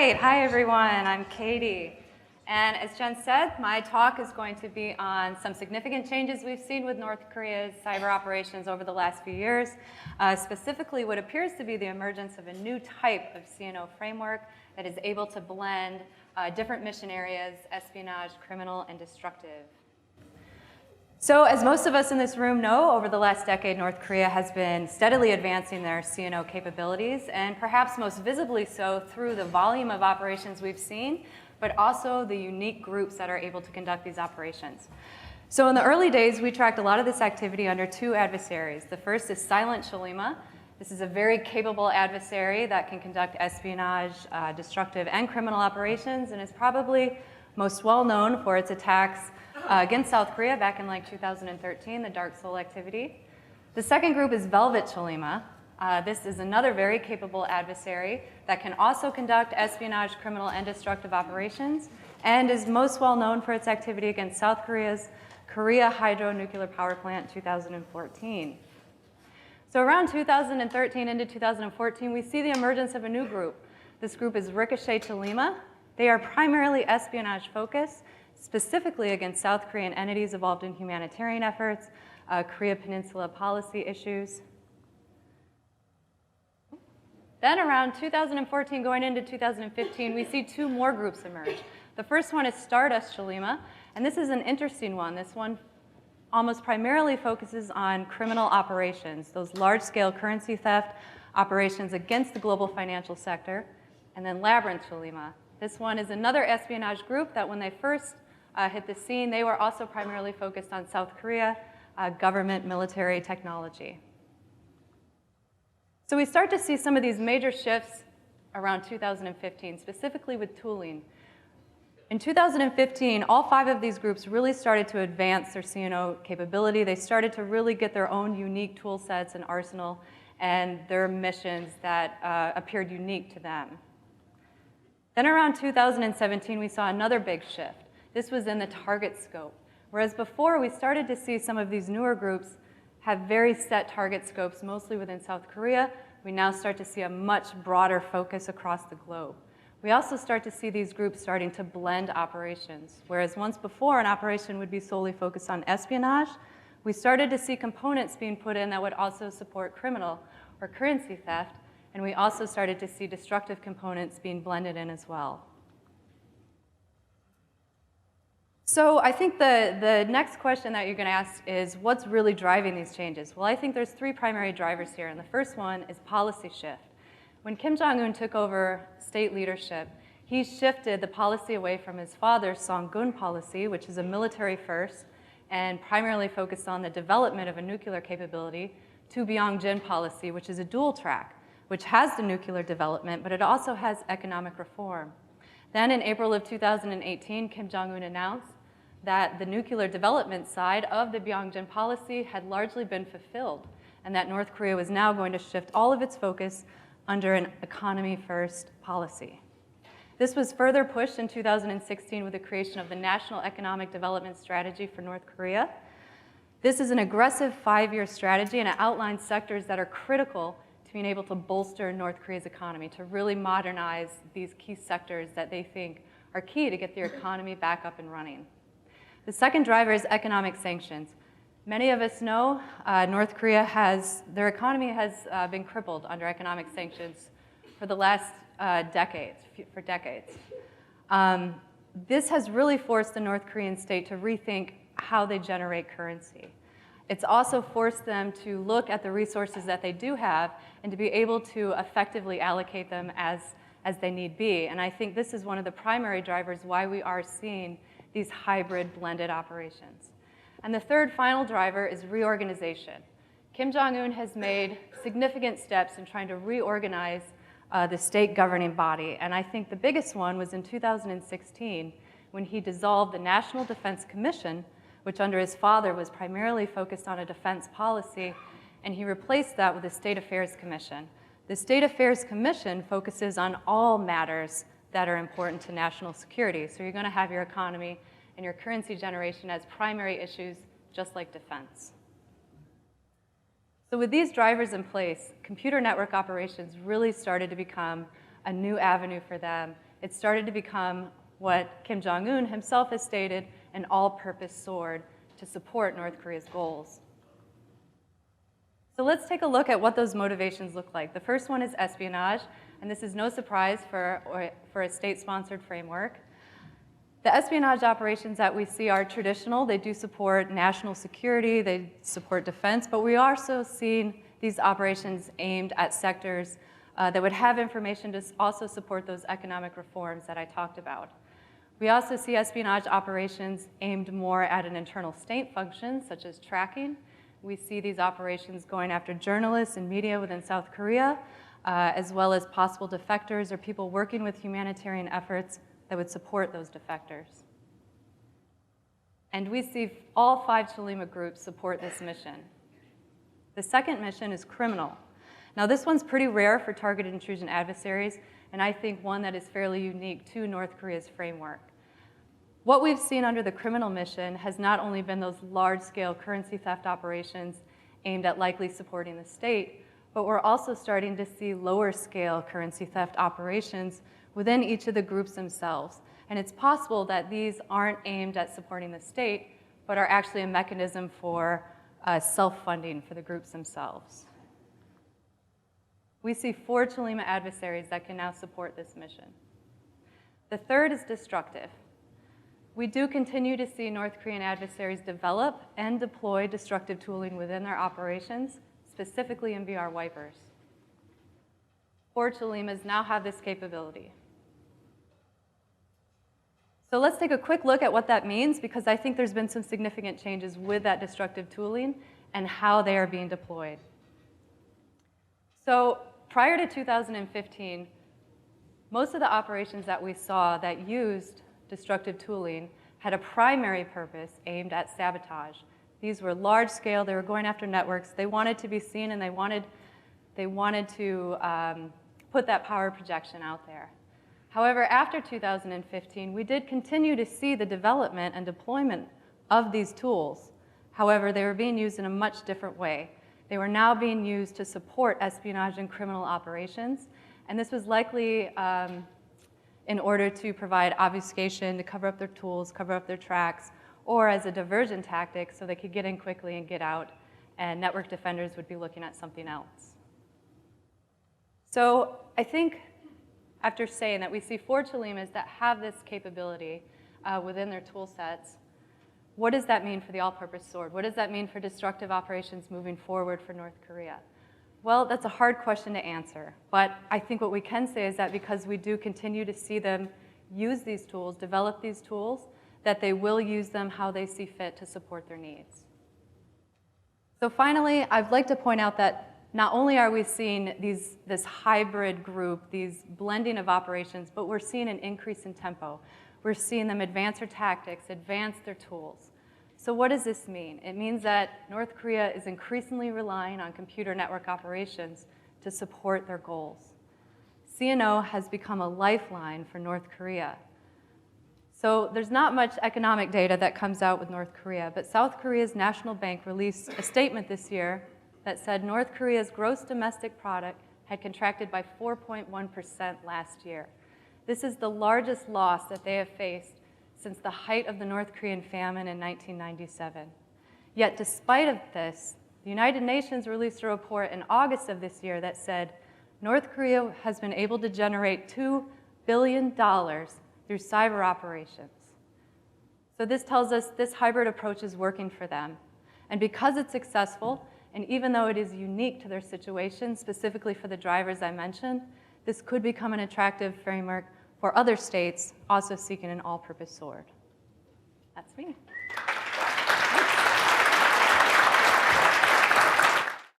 right. Hi, everyone. I'm Katie. And as Jen said, my talk is going to be on some significant changes we've seen with North Korea's cyber operations over the last few years, specifically what appears to be the emergence of a new type of CNO framework that is able to blend different mission areas, espionage, criminal, and destructive. So as most of us in this room know, over the last decade, North Korea has been steadily advancing their CNO capabilities, and perhaps most visibly so through the volume of operations we've seen, but also the unique groups that are able to conduct these operations. So in the early days, we tracked a lot of this activity under two adversaries. The first is silent CHOLLIMA. This is a very capable adversary that can conduct espionage, destructive, and criminal operations, and is probably most well known for its attacks against South Korea back in like 2013, the Dark Soul activity. The second group is Velvet CHOLLIMA. This is another very capable adversary that can also conduct espionage, criminal, and destructive operations, and is most well known for its activity against South Korea's Korea Hydro Nuclear Power Plant in 2014. So around 2013 into 2014, we see the emergence of a new group. This group is Ricochet CHOLLIMA. They are primarily espionage focused, specifically against South Korean entities involved in humanitarian efforts, Korea Peninsula policy issues. Then around 2014 going into 2015, we see two more groups emerge. The first one is Stardust CHOLLIMA, and this is an interesting one. This one almost primarily focuses on criminal operations, those large-scale currency theft operations against the global financial sector. And then Labyrinth CHOLLIMA. This one is another espionage group that when they first hit the scene, they were also primarily focused on South Korea, government, military technology. So we start to see some of these major shifts around 2015, specifically with tooling. In 2015, all five of these groups really started to advance their CNO capability. They started to really get their own unique tool sets and arsenal and their missions that appeared unique to them. Then around 2017, we saw another big shift. This was in the target scope. Whereas before, we started to see some of these newer groups have very set target scopes, mostly within South Korea. We now start to see a much broader focus across the globe. We also start to see these groups starting to blend operations. Whereas once before, an operation would be solely focused on espionage, we started to see components being put in that would also support criminal or currency theft, and we also started to see destructive components being blended in as well. So I think the next question that you're going to ask is, what's really driving these changes? Well, I think there's three primary drivers here, and the first one is policy shift. When Kim Jong-un took over state leadership, he shifted the policy away from his father's Song-gun policy, which is a military first, and primarily focused on the development of a nuclear capability, to Byung-jin policy, which is a dual track, which has the nuclear development, but it also has economic reform. Then in April of 2018, Kim Jong-un announced that the nuclear development side of the Byung-jin policy had largely been fulfilled, and that North Korea was now going to shift all of its focus under an economy-first policy. This was further pushed in 2016 with the creation of the National Economic Development Strategy for North Korea. This is an aggressive 5-year strategy, and it outlines sectors that are critical to being able to bolster North Korea's economy, to really modernize these key sectors that they think are key to get their economy back up and running. The second driver is economic sanctions. Many of us know North Korea their economy has been crippled under economic sanctions for the last decades. This has really forced the North Korean state to rethink how they generate currency. It's also forced them to look at the resources that they do have and to be able to effectively allocate them as they need be. And I think this is one of the primary drivers why we are seeing these hybrid blended operations. And the third final driver is reorganization. Kim Jong-un has made significant steps in trying to reorganize the state governing body. And I think the biggest one was in 2016 when he dissolved the National Defense Commission, which under his father was primarily focused on a defense policy, and he replaced that with the State Affairs Commission. The State Affairs Commission focuses on all matters that are important to national security. So you're going to have your economy and your currency generation as primary issues, just like defense. So with these drivers in place, computer network operations really started to become a new avenue for them it started to become what Kim Jong-un himself has stated, an all-purpose sword to support North Korea's goals. So let's take a look at what those motivations look like. The first one is espionage, and this is no surprise for a state-sponsored framework. The espionage operations that we see are traditional. They do support national security, they support defense, but we also see these operations aimed at sectors that would have information to also support those economic reforms that I talked about. We also see espionage operations aimed more at an internal state function, such as tracking. We see these operations going after journalists and media within South Korea, as well as possible defectors or people working with humanitarian efforts that would support those defectors. And we see all 5 CHOLLIMA groups support this mission. The second mission is criminal. Now this one's pretty rare for targeted intrusion adversaries, and I think one that is fairly unique to North Korea's framework. What we've seen under the criminal mission has not only been those large-scale currency theft operations aimed at likely supporting the state, but we're also starting to see lower-scale currency theft operations within each of the groups themselves. And it's possible that these aren't aimed at supporting the state, but are actually a mechanism for self-funding for the groups themselves. We see 4 CHOLLIMA adversaries that can now support this mission. The third is destructive. We do continue to see North Korean adversaries develop and deploy destructive tooling within their operations, specifically in VR wipers. 4 CHOLLIMAs now have this capability. So let's take a quick look at what that means, because I think there's been some significant changes with that destructive tooling and how they are being deployed. So prior to 2015, most of the operations that we saw that used destructive tooling had a primary purpose aimed at sabotage. These were large scale, they were going after networks, they wanted to be seen, and they wanted to put that power projection out there. However, after 2015, we did continue to see the development and deployment of these tools. However, they were being used in a much different way. They were now being used to support espionage and criminal operations, and this was likely in order to provide obfuscation, to cover up their tools, cover up their tracks, or as a diversion tactic so they could get in quickly and get out, and network defenders would be looking at something else. So I think after saying that we see 4 CHOLLIMAs that have this capability within their tool sets, what does that mean for the all-purpose sword? What does that mean for destructive operations moving forward for North Korea? Well, that's a hard question to answer, but I think what we can say is that because we do continue to see them use these tools, develop these tools, that they will use them how they see fit to support their needs. So finally, I'd like to point out that not only are we seeing this hybrid group, these blending of operations, but we're seeing an increase in tempo. We're seeing them advance their tactics, advance their tools. So what does this mean? It means that North Korea is increasingly relying on computer network operations to support their goals. C&O has become a lifeline for North Korea. So there's not much economic data that comes out with North Korea, but South Korea's National Bank released a statement this year that said North Korea's gross domestic product had contracted by 4.1% last year. This is the largest loss that they have faced since the height of the North Korean famine in 1997. Yet despite of this, the United Nations released a report in August of this year that said North Korea has been able to generate $2 billion through cyber operations. So this tells us this hybrid approach is working for them. And because it's successful, and even though it is unique to their situation, specifically for the drivers I mentioned, this could become an attractive framework for other states also seeking an all-purpose sword. That's me.